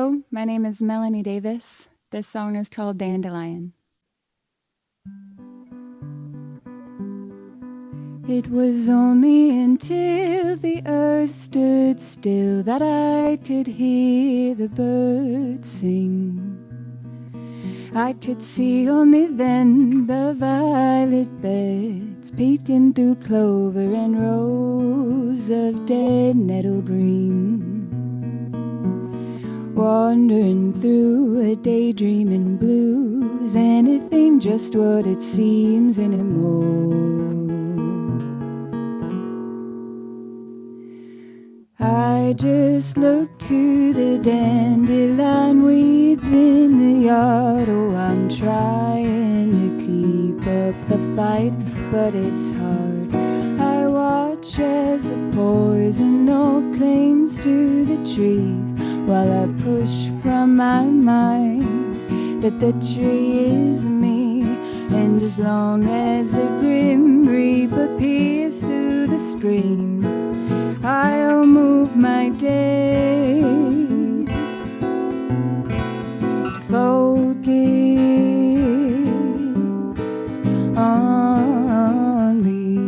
Hello, my name is Melanie Davis. This song is called Dandelion. It was only until the earth stood still that I could hear the birds sing. I could see only then the violet beds peeking through clover and rows of dead nettle green. Wandering through a daydreaming blues, anything just what it seems anymore. I just look to the dandelion weeds in the yard. Oh, I'm trying to keep up the fight, but it's hard. I watch as the poison oak clings to the tree, while I push from my mind that the tree is me. And as long as the grim reaper peers through the screen, I'll move my days to focus on these.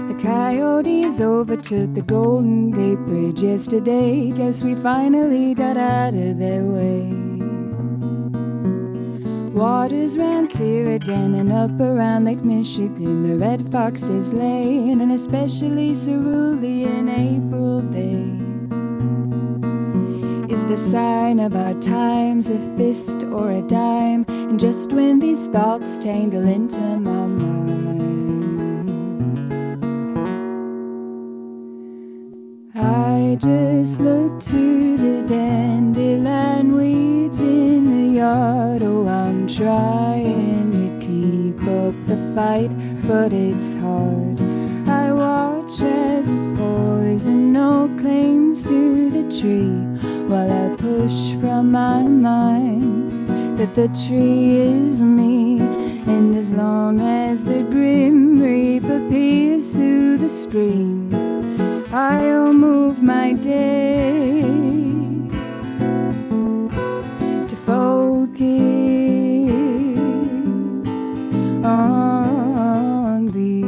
The coyotes overtook the Golden Gate Bridge yesterday. Guess we finally got out of their way. Waters ran clear again and up around Lake Michigan. The red foxes lay in an especially cerulean April day. Is the sign of our times a fist or a dime? And just when these thoughts tangle into my mind, I just look to the dandelion weeds in the yard. Oh, I'm trying to keep up the fight, but it's hard. I watch as the poison oak clings to the tree, while I push from my mind that the tree is me. And as long as the grim reaper peers through the screen, I'll move my days to focus on these.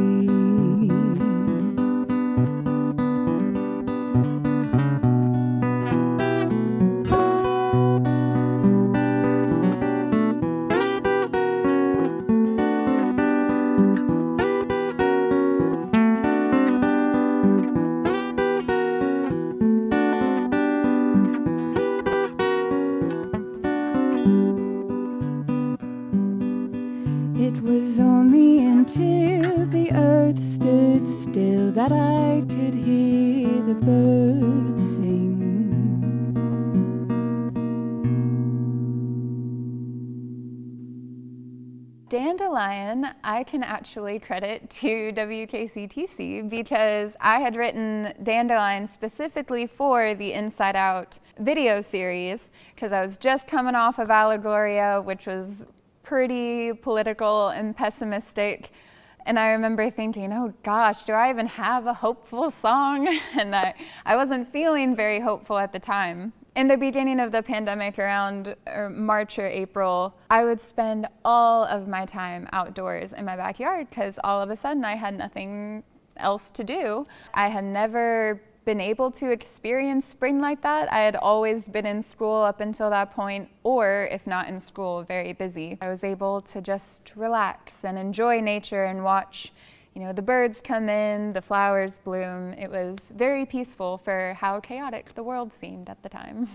It was only until the earth stood still that I could hear the birds sing. Dandelion, I can actually credit to WKCTC because I had written Dandelion specifically for the Inside Out video series because I was just coming off of Allegoria, which was pretty political and pessimistic. And I remember thinking, oh gosh, do I even have a hopeful song? And I wasn't feeling very hopeful at the time. In the beginning of the pandemic, around March or April, I would spend all of my time outdoors in my backyard because all of a sudden I had nothing else to do. I had never been able to experience spring like that. I had always been in school up until that point, or if not in school, very busy. I was able to just relax and enjoy nature and watch, the birds come in, the flowers bloom. It was very peaceful for how chaotic the world seemed at the time.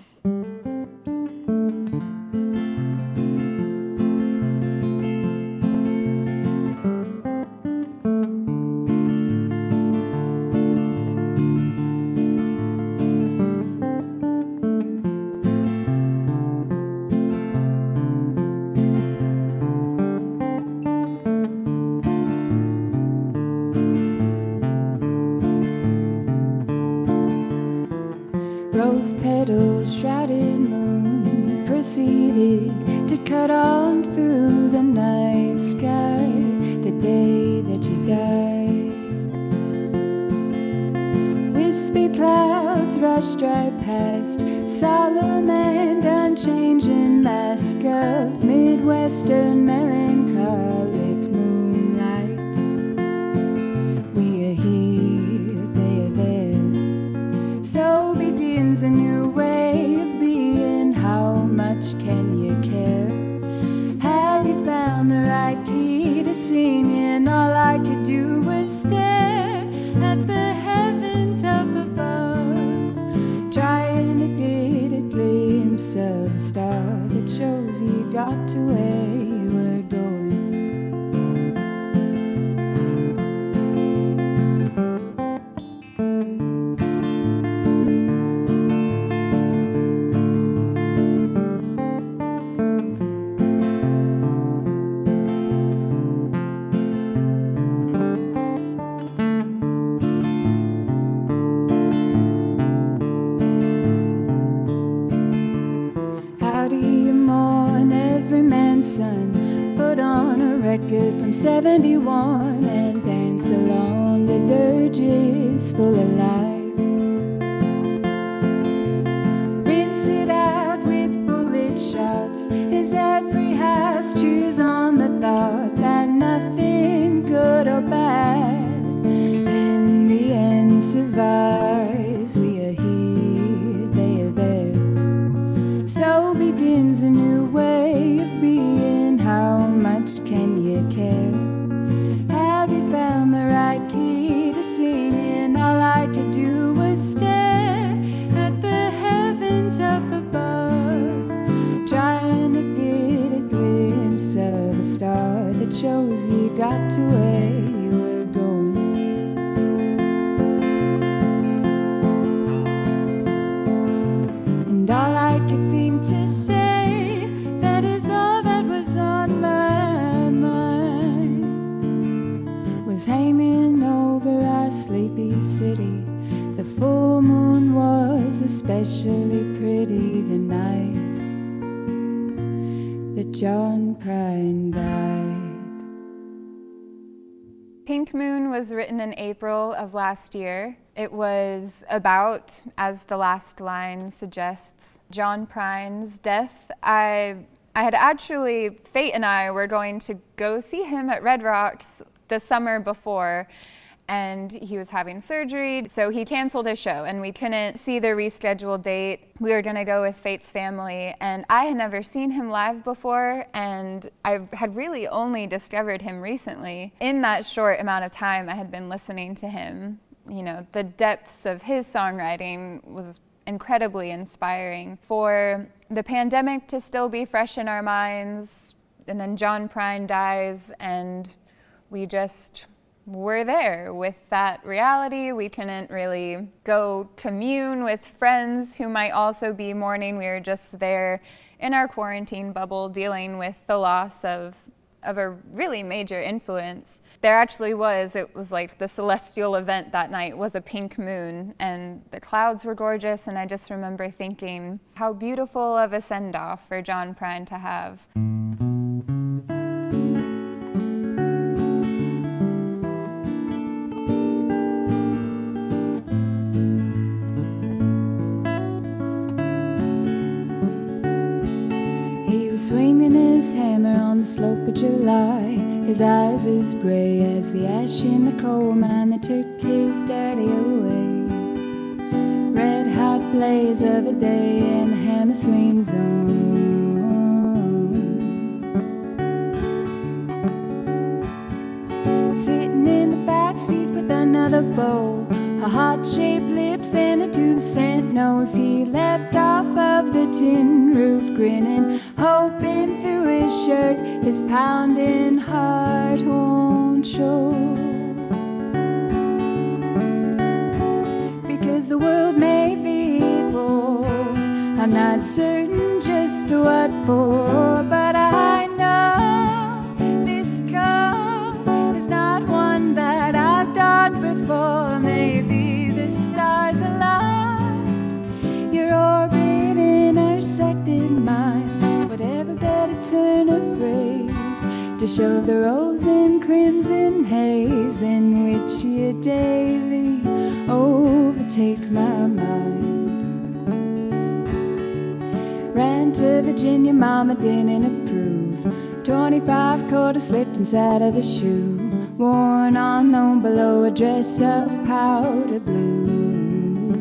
Rose petals, shrouded moon, proceeded to cut on through the night sky the day that you died. Wispy clouds brushed right past, solemn and unchanging mask of Midwestern melancholic moonlight. We are here, they are there. So begins a new way of being. How much can you care? Have you found the right key to singing? All I could do was stare at the heavens up above, trying to get a glimpse of a star that shows you got to where you were going. From 71 and dance along the dirges full of life. Rinse it out with bullet shots as every house chews on the thought that nothing good or bad in the end survives. We are here, they are there. So begins a new way of being. How much can you care? Have you found the right key to singing? All I could do was stare at the heavens up above, trying to get a glimpse of a star that shows you got to where you were going. And all I could think to say, that is all that was on my mind, was hanging over our sleepy city. The full moon was especially pretty the night that John Prine died. Pink Moon was written in April of last year. It was about, as the last line suggests, John Prine's death. I had actually, Fate and I were going to go see him at Red Rocks the summer before, and he was having surgery, so he canceled his show and we couldn't see the rescheduled date. We were gonna go with Fate's family, and I had never seen him live before, and I had really only discovered him recently. In that short amount of time I had been listening to him, you know, the depths of his songwriting was incredibly inspiring. For the pandemic to still be fresh in our minds, and then John Prine dies, and we just were there with that reality. We couldn't really go commune with friends who might also be mourning. We were just there in our quarantine bubble dealing with the loss of a really major influence. There actually was, it was like the celestial event that night was a pink moon, and the clouds were gorgeous, and I just remember thinking how beautiful of a send-off for John Prine to have. Swinging his hammer on the slope of July, his eyes as gray as the ash in the coal mine that took his daddy away. Red hot blaze of a day and the hammer swings on. Sitting in the back seat with another bowl, her heart-shaped lips and a 2-cent nose, he leapt off of the tin roof grinning, hoping through his shirt his pounding heart won't show. Because the world may be evil, I'm not certain just what for, but I know this call is not one that I've done before. Maybe the stars aligned, your orbit intersected mine, whatever better turn of phrase to show the rose and crimson haze in which you daily overtake my mind. Virginia mama didn't approve. 25 quarter slipped inside of a shoe, worn unknown below a dress of powder blue.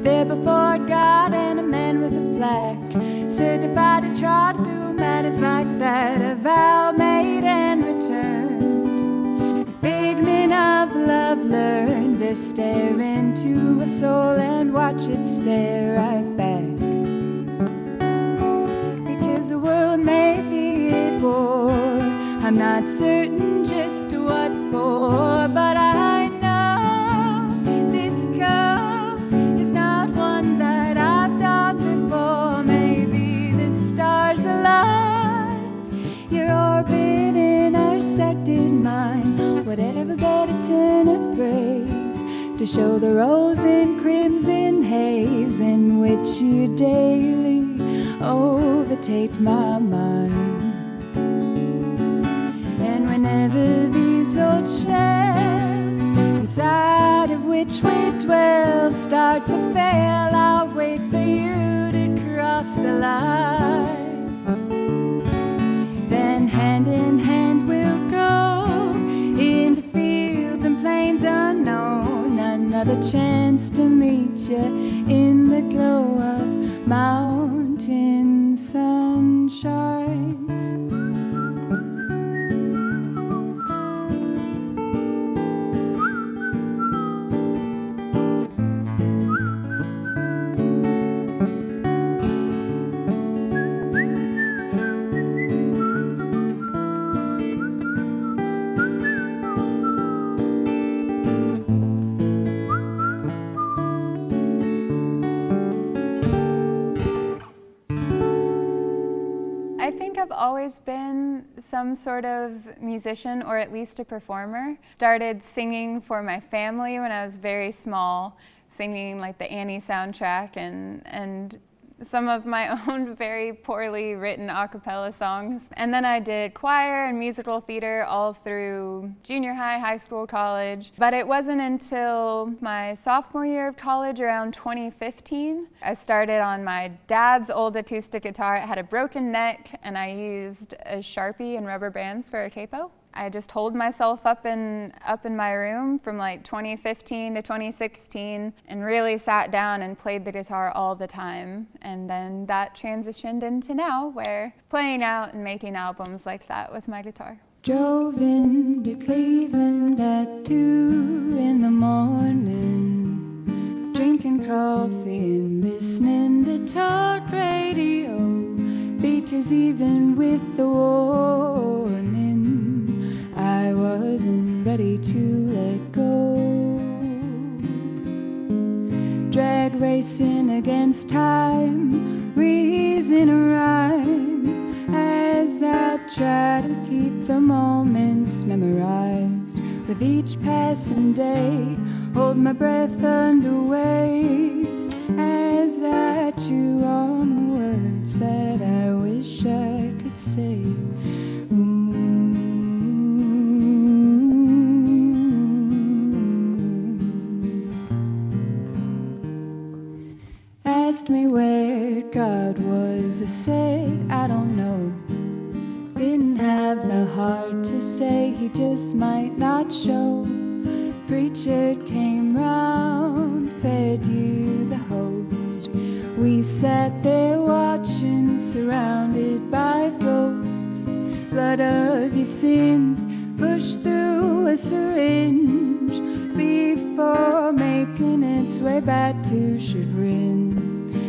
There before God and a man with a plaque, certified to trot through matters like that. A vow made and returned, a figment of love learned to stare into a soul and watch it stare right back. Because the world may be at war, I'm not certain just what for, but I know this code is not one that I've done before. Maybe the stars aligned, your orbit intersected mine. Whatever better turn of phrase to show the rose and crimson haze in which you daily overtake my mind. And whenever these old shells, inside of which we dwell, start to fail, I'll wait for you to cross the line. Then hand in hand we'll go into fields and plains unknown. Another chance to meet you in the glow of mountain sunshine. I've always been some sort of musician, or at least a performer. Started singing for my family when I was very small, singing like the Annie soundtrack and some of my own very poorly written a cappella songs. And then I did choir and musical theater all through junior high, high school, college. But it wasn't until my sophomore year of college, around 2015, I started on my dad's old acoustic guitar. It had a broken neck, and I used a Sharpie and rubber bands for a capo. I just holed myself up in my room from like 2015 to 2016 and really sat down and played the guitar all the time. And then that transitioned into now, where playing out and making albums like that with my guitar. Drove into Cleveland at 2 in the morning, drinking coffee and listening to talk radio, because even with the warning, I wasn't ready to let go. Drag racing against time, reason a rhyme, as I try to keep the moments memorized. With each passing day, hold my breath under waves, as I chew on the words that I wish I could say. Asked me where God was, I said I don't know. Didn't have the heart to say, he just might not show. Preacher came round, fed you the host. We sat there watching, surrounded by ghosts. Blood of your sins pushed through a syringe before making its way back to chagrin.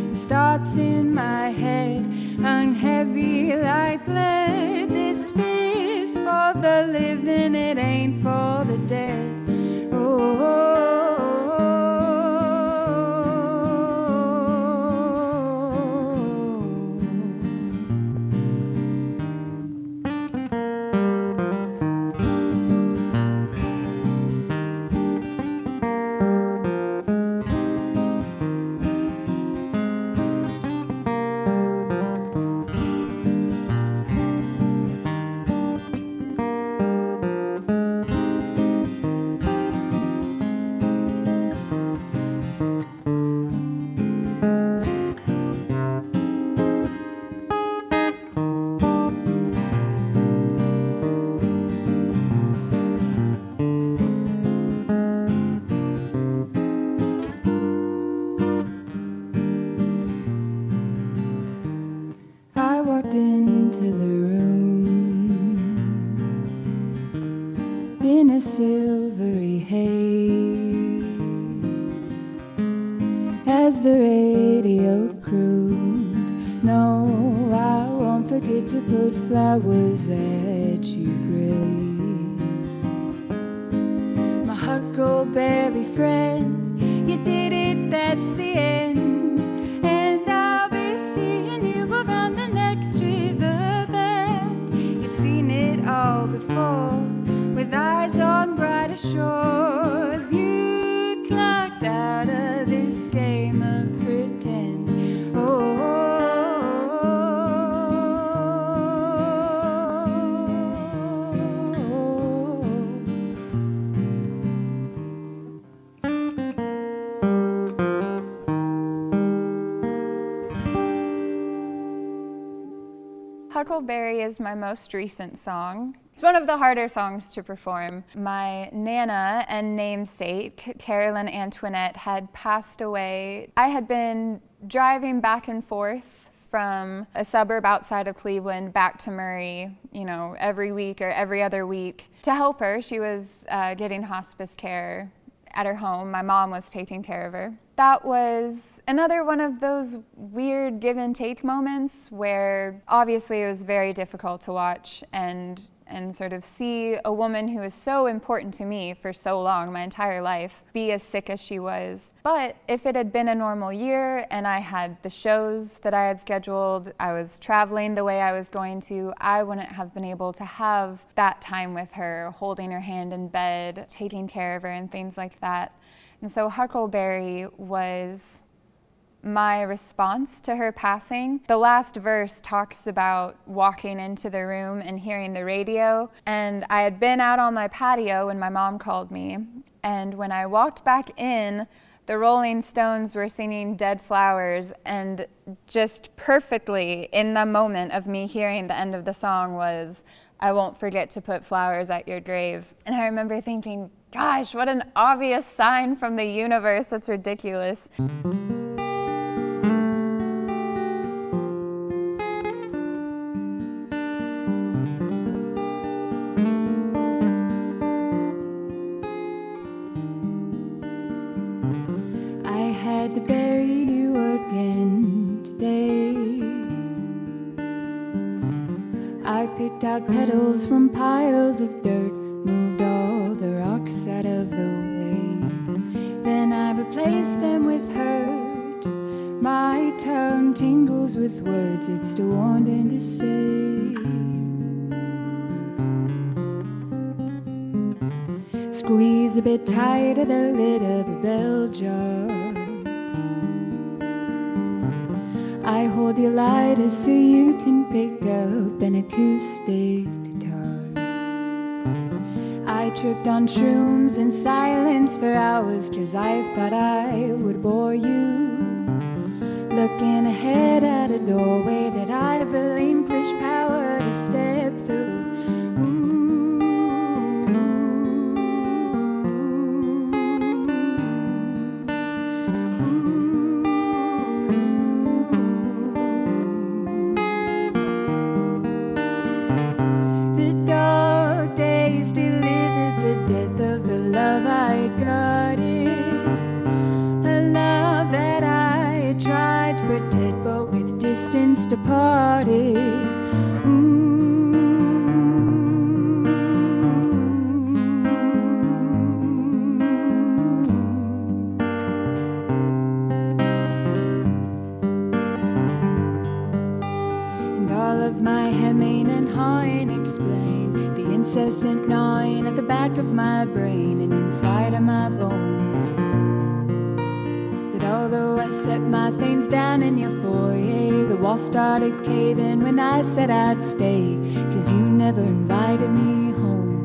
His thoughts in my head hung heavy like lead. This fear's for the living, it ain't for the dead. as the radio crooned. No, I won't forget to put flowers at your grave. My huckleberry friend, you did it, that's the end. And I'll be seeing you around the next riverbend. You'd seen it all before, with eyes on brighter shores. You clocked out of this game of pretend. Huckleberry is my most recent song. It's one of the harder songs to perform. My Nana and namesake, Carolyn Antoinette, had passed away. I had been driving back and forth from a suburb outside of Cleveland back to Murray, every week or every other week to help her. She was getting hospice care at her home. My mom was taking care of her. That was another one of those weird give and take moments where obviously it was very difficult to watch and sort of see a woman who was so important to me for so long, my entire life, be as sick as she was. But if it had been a normal year and I had the shows that I had scheduled, I was traveling the way I was going to, I wouldn't have been able to have that time with her, holding her hand in bed, taking care of her and things like that. And so Huckleberry was my response to her passing. The last verse talks about walking into the room and hearing the radio. And I had been out on my patio when my mom called me. And when I walked back in, the Rolling Stones were singing Dead Flowers. And just perfectly in the moment of me hearing the end of the song was, I won't forget to put flowers at your grave. And I remember thinking, gosh, what an obvious sign from the universe. That's ridiculous. I had to bury you again today. I picked out petals from piles of dirt, moved all the rocks out of the way. Then I replaced them with hurt. My tongue tingles with words it's still wanting to say. Squeeze a bit tighter the lid of a bell jar. I hold your lighter so you can pick up an acoustic guitar. I tripped on shrooms in silence for hours 'cause I thought I would bore you. Looking ahead at a doorway that I've relinquished power to step through. Departed. And all of my hemming and hawing explain the incessant gnawing at the back of my brain and inside of my bones. Although I set my things down in your foyer, the wall started caving when I said I'd stay, 'cause you never invited me home.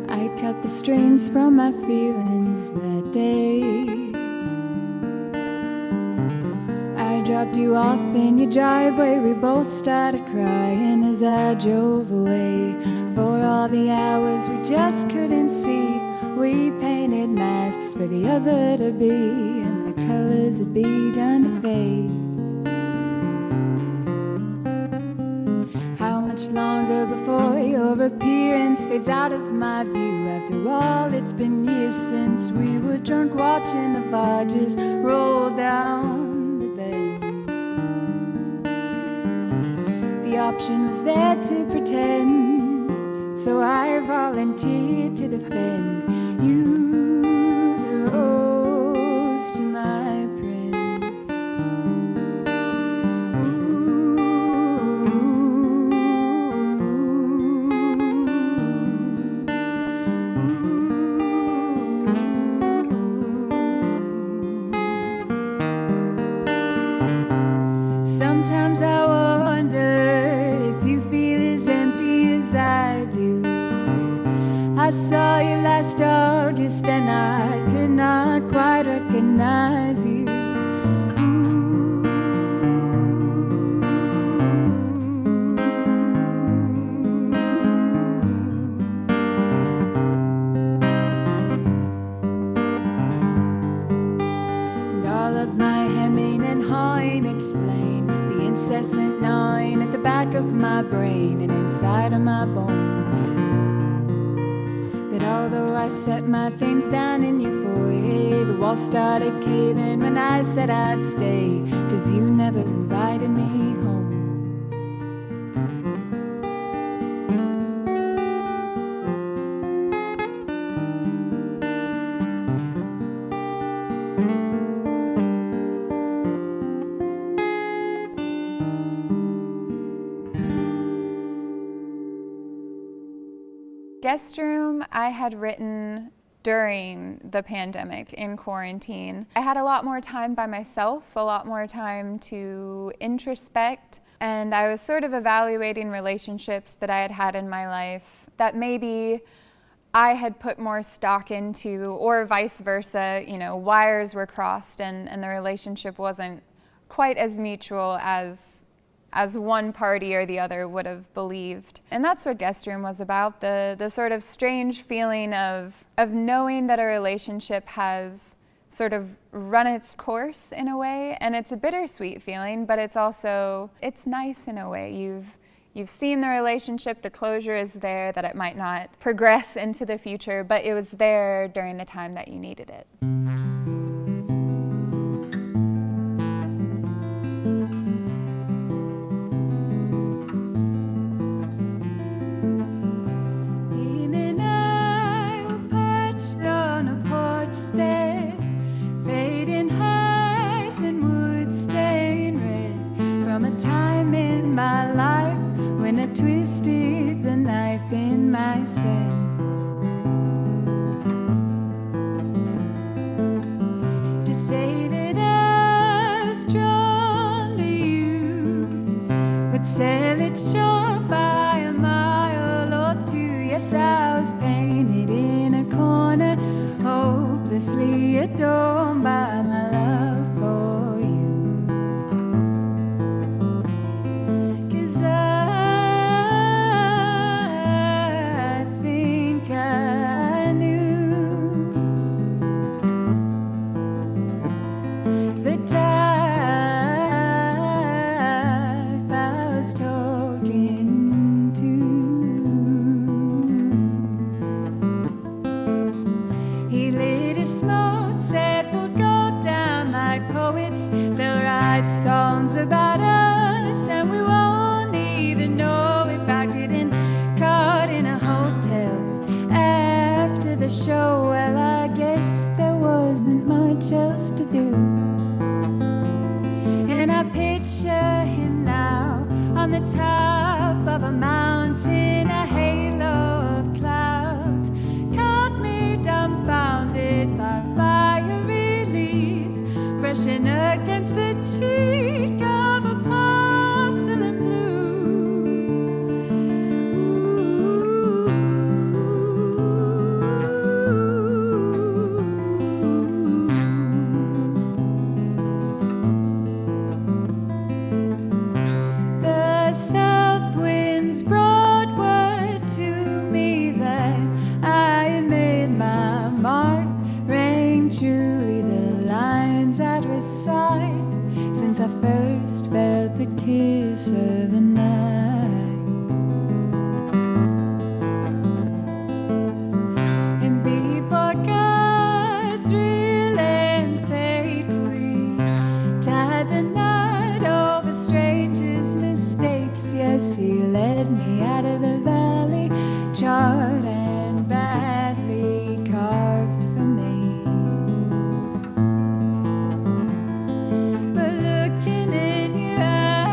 I cut the strings from my feelings that day. Dropped you off in your driveway, we both started crying as I drove away. For all the hours we just couldn't see, we painted masks for the other to be, and the colors had begun to fade. How much longer before your appearance fades out of my view? After all, it's been years since we were drunk watching the barges roll down the bend. The option was there to pretend, so I volunteered to defend you, the rose to my prince. Sometimes I wonder if you feel as empty as I do. I saw you last August and I could not quite recognize you. And all of my hemming and hawing explain the incessant gnawing at the back of my brain and inside of my bones. That although I set my things down in your foyer, the wall started caving when I said I'd stay, 'cause you never invited me home. Guest room I had written during the pandemic in quarantine. I had a lot more time by myself, a lot more time to introspect, and I was sort of evaluating relationships that I had had in my life that maybe I had put more stock into, or vice versa, you know, wires were crossed and the relationship wasn't quite as mutual as one party or the other would have believed. And that's what Guest Room was about, the sort of strange feeling of knowing that a relationship has sort of run its course in a way, and it's a bittersweet feeling, but it's also, it's nice in a way. You've seen the relationship, the closure is there, that it might not progress into the future, but it was there during the time that you needed it. Twisted the knife in my sense to say that I was drawn to you, would sell it short by a mile or two. Yes, I was painted in a corner, hopelessly adorned by my love for you. 'Cause I knew the type I was talking to. He lit a smoke, said we'll go down like poets. They'll write songs about us and we won't even know it. Packed it in, caught in a hotel. After the show, well, I guess there wasn't much else to do. And I picture him now on the top of a mountain, a halo of clouds caught me dumbfounded by fiery leaves brushing against the cheek of a porcelain blue. The south winds brought word to me that I had made my mark, rang truly the lines I'd recite. I first felt the kiss of the night. And before God's real and fate, we tied the knot over strangers' mistakes. Yes, he led me out of the valley, charred and badly carved for me. But looking in your eyes,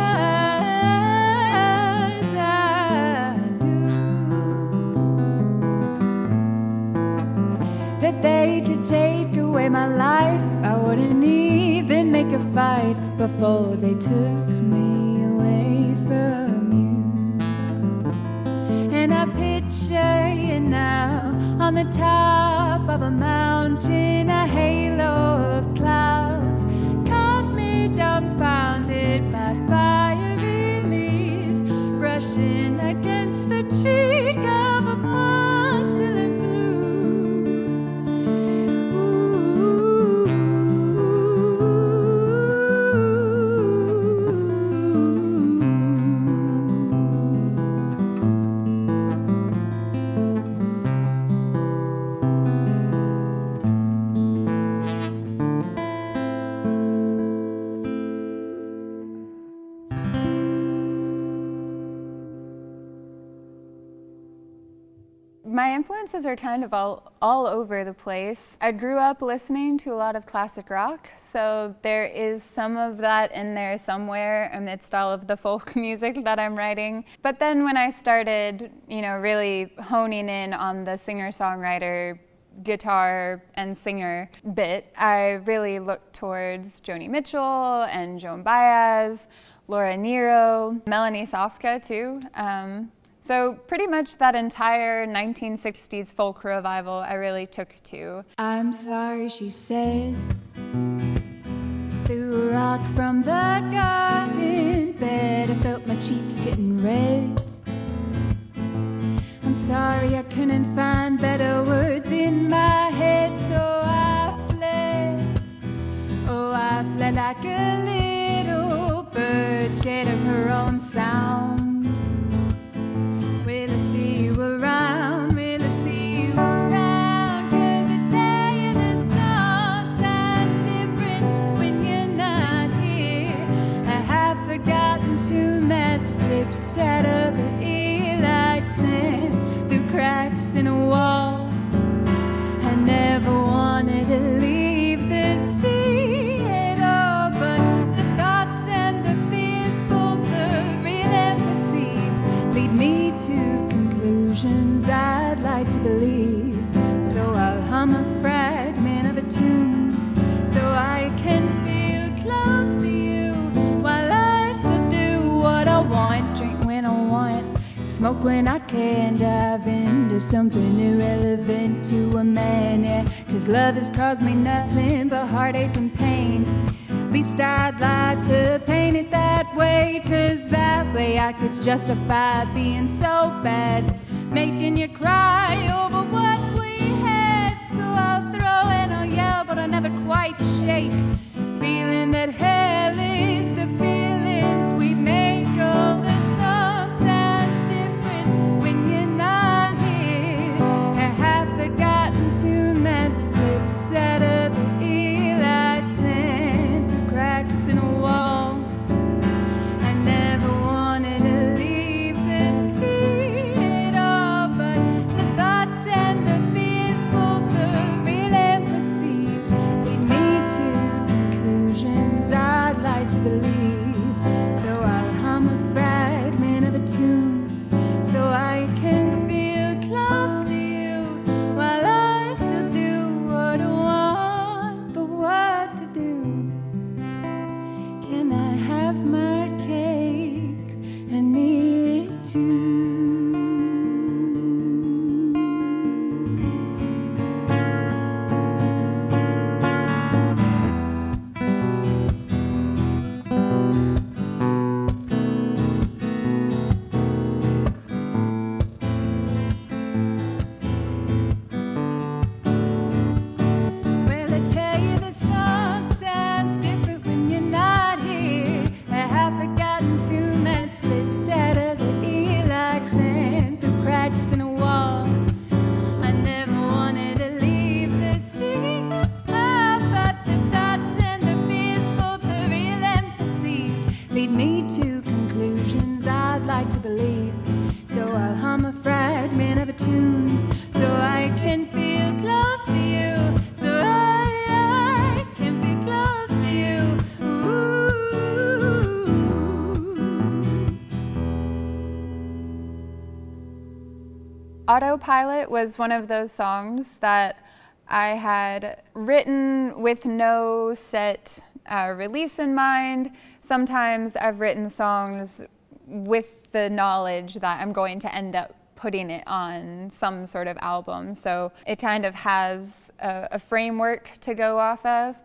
I knew that they could take away my life. I wouldn't even make a fight before they took me away from you. And I picture you now on the top of a mountain, a halo of clouds caught me dumbfounded by fiery leaves brushing against the cheek of a porcelain blue. My influences are kind of all over the place. I grew up listening to a lot of classic rock, so there is some of that in there somewhere amidst all of the folk music that I'm writing. But then when I started, really honing in on the singer-songwriter, guitar and singer bit, I really looked towards Joni Mitchell and Joan Baez, Laura Nyro, Melanie A too. So pretty much that entire 1960s folk revival I really took to. I'm sorry, she said, threw a rock from the garden bed. I felt my cheeks getting red. I'm sorry I couldn't find better words in my head, so I fled. Oh, I fled like a little bird, scared of her own sound. Will I see you around? Will I see you around? 'Cause I tell you the song sounds different when you're not here. A half-forgotten tune that slips out of the ear like sand through cracks in a wall. I never wanted to leave the sea at all, but the thoughts and the fears, both the real and perceived, lead me to conclusions I'd like to believe. So I'll hum a fragment of a tune so I can feel close to you, while I still do what I want, drink when I want, smoke when I can, dive into something irrelevant to a man, yeah. 'Cause love has caused me nothing but heartache and pain. Least I'd like to paint it that way, 'cause that way I could justify being so bad, making you cry over what we had. So I'll throw and I'll yell, but I'll never quite shake, feeling that hell is the feelings we make. All the song sounds different when you're not here. A half-forgotten tune that slips out of the ear like sand through cracks in a wall. I never wanted to leave the sea at all, but the thoughts and the fears, both the real and perceived, lead me to Autopilot was one of those songs that I had written with no set release in mind. Sometimes I've written songs with the knowledge that I'm going to end up putting it on some sort of album. So it kind of has a framework to go off of.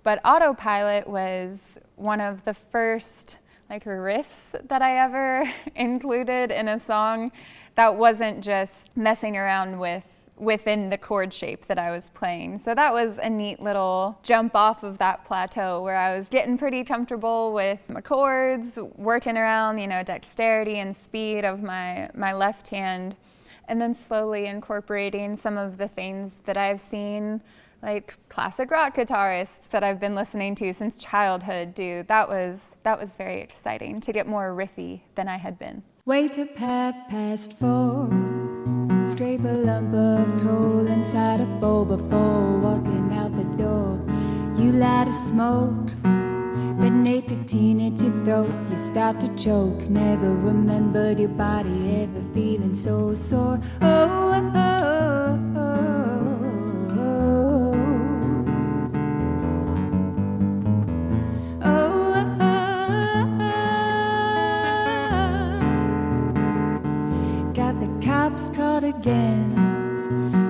But Autopilot was one of the first riffs that I ever included in a song that wasn't just messing around within the chord shape that I was playing. So that was a neat little jump off of that plateau where I was getting pretty comfortable with my chords, working around, dexterity and speed of my left hand, and then slowly incorporating some of the things that I've seen classic rock guitarists that I've been listening to since childhood do. That was very exciting to get more riffy than I had been. Wake up 4:30, scrape a lump of coal inside a bowl before walking out the door. You light a smoke, but nicotine hits your throat. You start to choke, never remembered your body ever feeling so sore. Called again.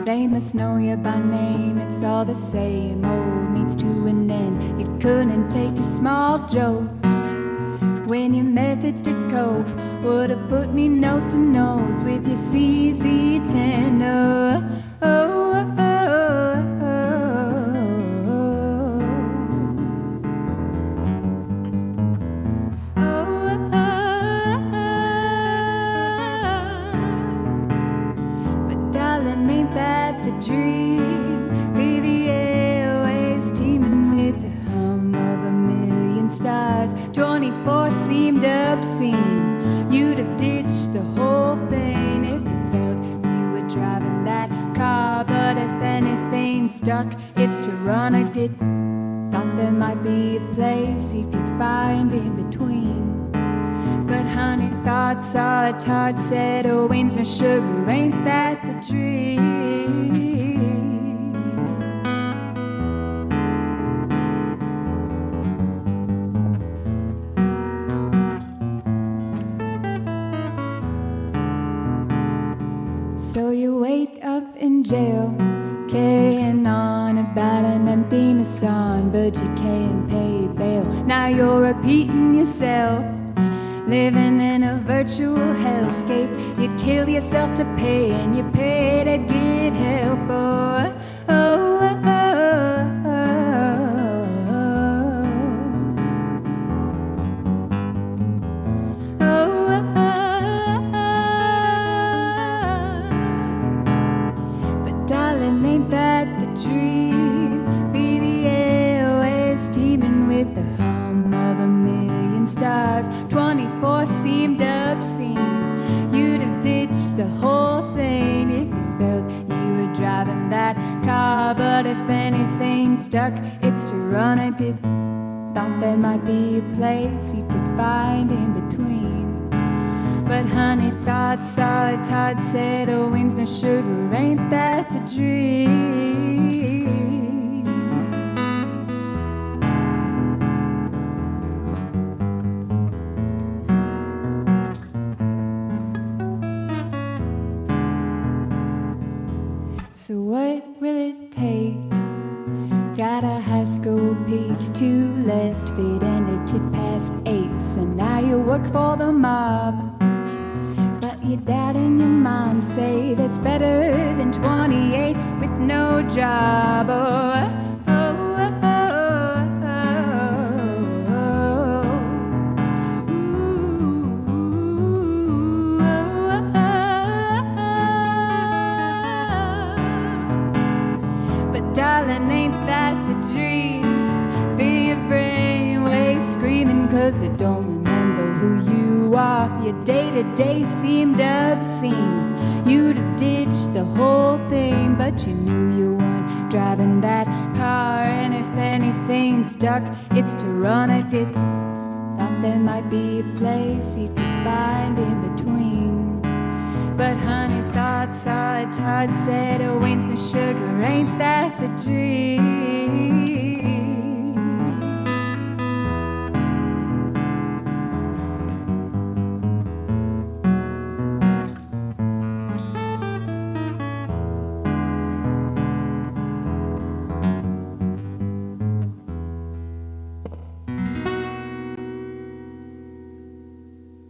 They must know you by name. It's all the same old means to an end. You couldn't take a small joke when your methods to cope would have put me nose to nose with your CZ tenor. Dream, be the airwaves teeming with the hum of a million stars. 24 seemed obscene. You'd have ditched the whole thing if you felt you were driving that car. But if anything stuck, it's to run a did. Thought there might be a place you could find in between. But honey, thoughts are a tart, said oh, wings no sugar, ain't that the dream? So you wake up in jail, carrying on about an empty Nissan, but you can't pay bail. Now you're repeating yourself, living in a virtual hellscape. You kill yourself to pay, and you pay to get help. But darling, ain't that the dream? Be the airwaves teeming with the hum of a million stars. 24 seemed obscene. You'd have ditched the whole thing if you felt you were driving that car. But if anything stuck, it's to run a did. Thought there might be a place you could find in between. But honey, thoughts are a tart, said oh, wings no sugar, ain't that the dream? So what will it take? Got a high school peak, 2 left feet and a kid past 8. So now you work for the mob. But your dad and your mom say that's better than 28 with no job. Darling, ain't that the dream? Feel your brainwaves screaming 'cause they don't remember who you are. Your day-to-day seemed obscene. You'd have ditched the whole thing, but you knew you weren't driving that car. And if anything stuck, it's to run a did. Thought there might be a place you could find in between. But honey thought saw it, Todd said, oh, ain't no sugar, ain't that the dream?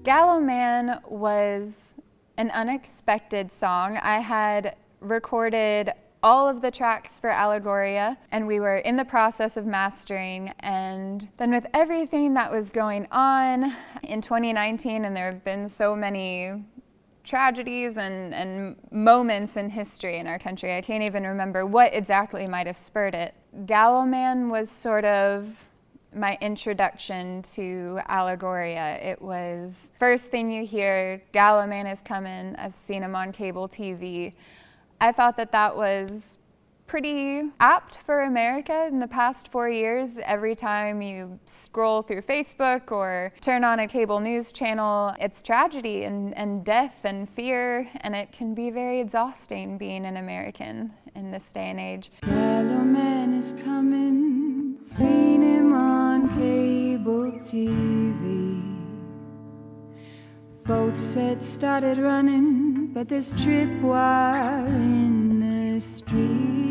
Gallow Man was an unexpected song. I had recorded all of the tracks for Allegoria, and we were in the process of mastering. And then with everything that was going on in 2019, and there have been so many tragedies and moments in history in our country, I can't even remember what exactly might have spurred it. Gallow Man was sort of my introduction to Allegoria. It was first thing you hear, Gallow Man is coming. I've seen him on cable TV. I thought that that was pretty apt for America in the past 4 years. Every time you scroll through Facebook or turn on a cable news channel, it's tragedy and death and fear, and it can be very exhausting being an American in this day and age. Gallow Man is coming, seen him on cable TV. Folks had started running, but there's tripwire in the streets.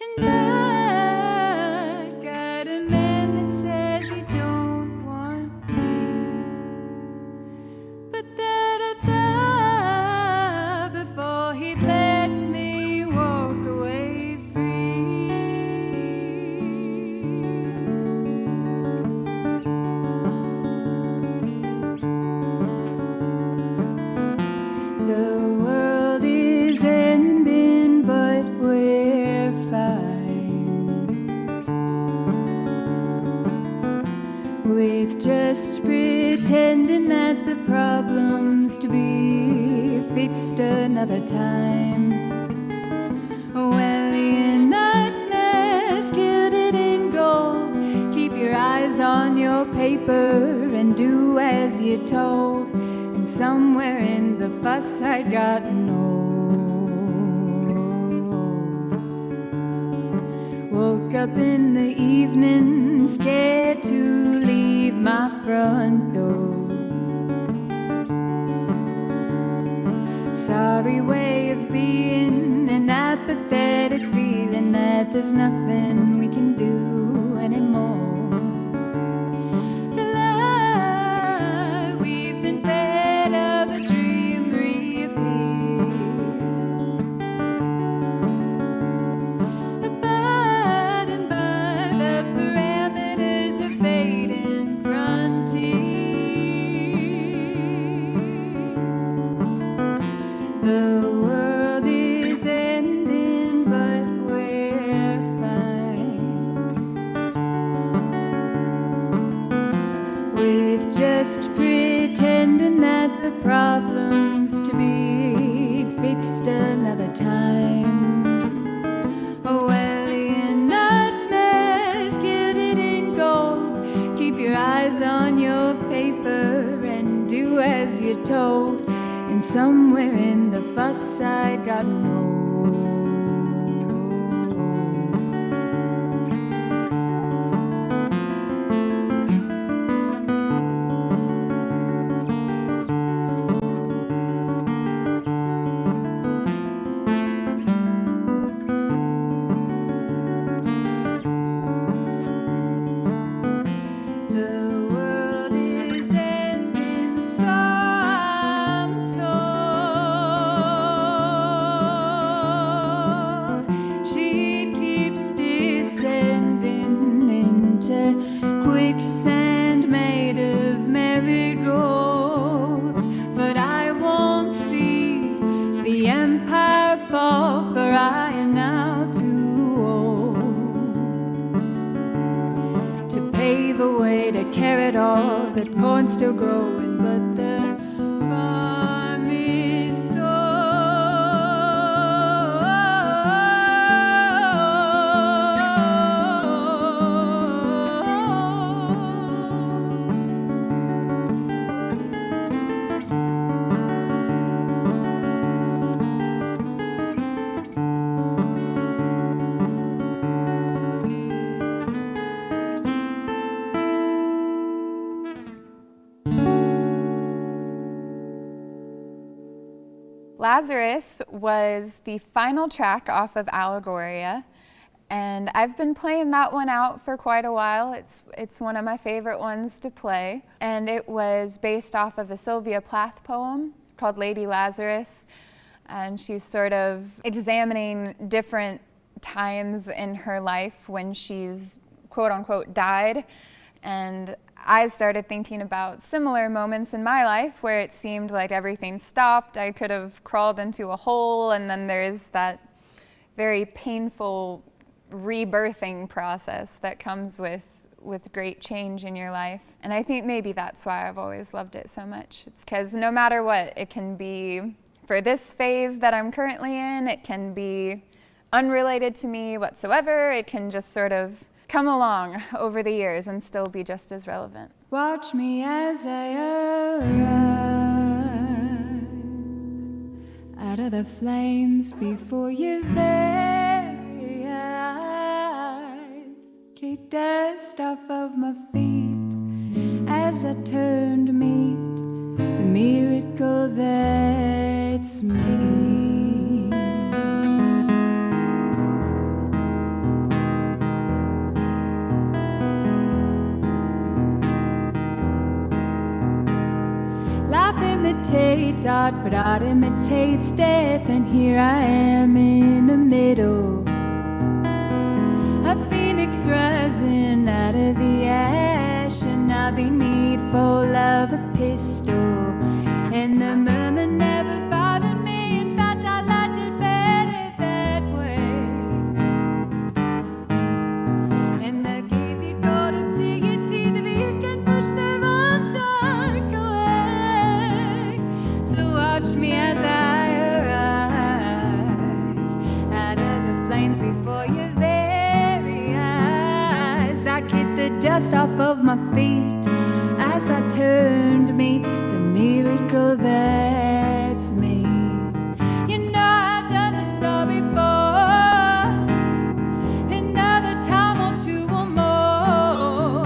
And I got a man that says he don't want me, but that I thought before he'd let me walk away free. The world is ending, but we're fine, with just pretending that the problem's to be fixed another time. Well, in nightmares gilded in gold, keep your eyes on your paper and do as you're told. And somewhere in the fuss I'd gotten old. Woke up in the evening, scared to leave my front door. Sorry way of being, an apathetic feeling that there's nothing we can do anymore. The lie we've been fed of a dream reappears. Abiding by the parameters of fading frontiers. The world is ending, but we're fine, with just pretending that the problem's to be fixed another time. Oh, well, in nightmares gilded in gold, keep your eyes on your paper and do as you're told. And somewhere in the fuss I'd gotten old. The world is ending, so I'm told. She keeps descending into quicksand made of marigolds, but I won't see the empire fall, for I am now too old to pave a way to carrot all that corn's still growing, but the farm is sold. Lazarus was the final track off of Allegoria, and I've been playing that one out for quite a while. It's one of my favorite ones to play, and it was based off of a Sylvia Plath poem called Lady Lazarus, and she's sort of examining different times in her life when she's quote-unquote died, and I started thinking about similar moments in my life where it seemed like everything stopped. I could have crawled into a hole, and then there's that very painful rebirthing process that comes with great change in your life. And I think maybe that's why I've always loved it so much. It's because no matter what, it can be, for this phase that I'm currently in, it can be unrelated to me whatsoever. It can just sort of come along over the years and still be just as relevant. Watch me as I arise out of the flames before your very eyes. Kick dust off of my feet as I turn to meet the miracle that's me. Life imitates art, but art imitates death, and here I am in the middle. A phoenix rising out of the ash, and I'll be needful of a pistol. And the murmur never bothered me, in fact I liked it better that way. And I give you golden tickets, either you can push their own dark away. So watch me as I arise out of the flames before your very eyes. I kick the dust off of my feet as I turn to meet the miracle that's me. You know I've done this all before, another time or two or more.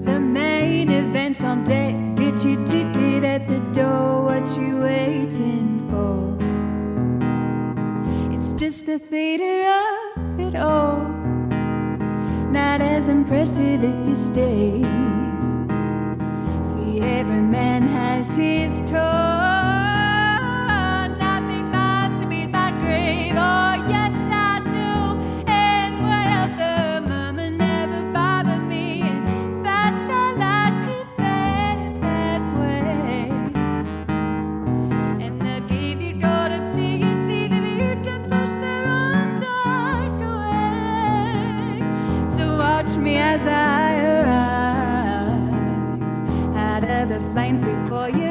The main event's on deck, get your ticket at the door, what you waiting for? It's just the theater of it all, not as impressive if you stay. See, every man has his call, nothing minds to beat my grave. Oh yes I do, and well the murmur never bothered me. In fact I liked it better that way. And I gave you golden tickets, either you can push their own dark away. So watch me as I arise out of the flames before you